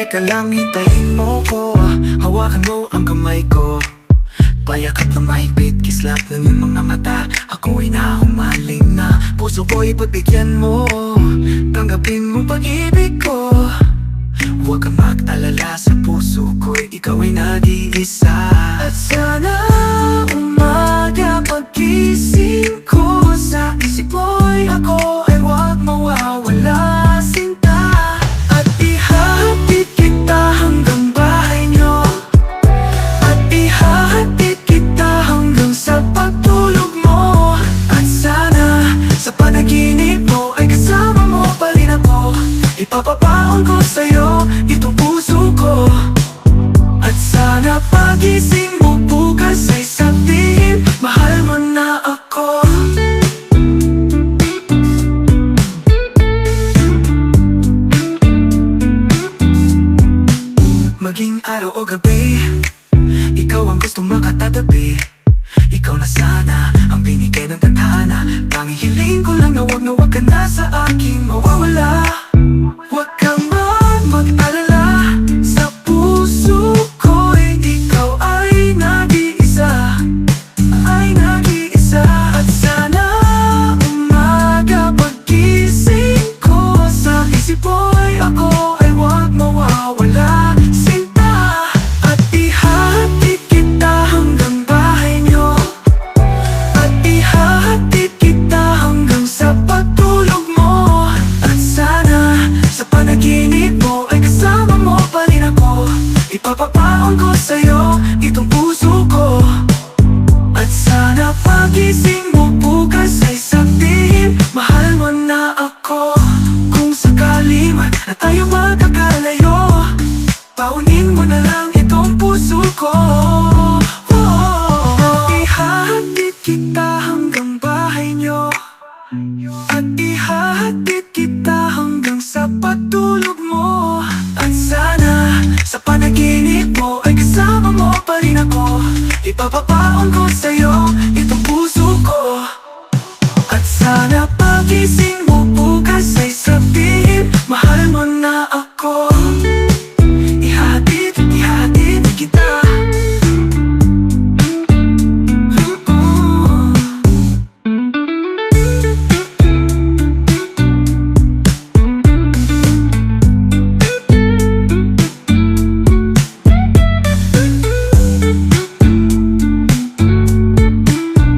Teka lang, hintayin mo ko. Hawakan mo ang kamay ko. Payakap na mahigpit, kislap ng iyong mga mata. Ako'y nahumaling na, puso ko'y pagbigyan mo. Tanggapin mo pag-ibig ko. Huwag kang mag-alala, sa puso ko'y ikaw ay nag-iisa. At sana umaga pagkising ko, sa isip mo'y ako ay huwag mawawala, sinta. At ihahatid kita hanggang bahay nyo. At ihahatid kita hanggang sa pagtulog mo. At sana sa panaginip mo ay kasama mo pa rin ako. Ipapabaon ko sa'yo itong puso ko. At sana pagising mo bukas ay sabihin, mahal mo na ako. Maging araw o gabi, ikaw ang gustong makatatabi. Ikaw na sana ang binigay ng tadhana. Tanging hiling ko lang na wag ka na sa aking mawawala. Huwag kang mag-alala, sa puso ko'y ikaw ay nag-iisa. Ay nag-iisa. At sana umaga pagkising ko, sa isip mo'y ako ay huwag mawawala, sinta. At ihahatid kita hanggang bahay nyo. At ihahatid kita hanggang sa pagtulog mo. At sana sa panaginip mo ay kasama mo pa rin ako. Ipapabaon ko sa'yo itong puso ko. At sana pagising mo bukas ay sabihin, mahal mo na ako. Kung sakali man na tayo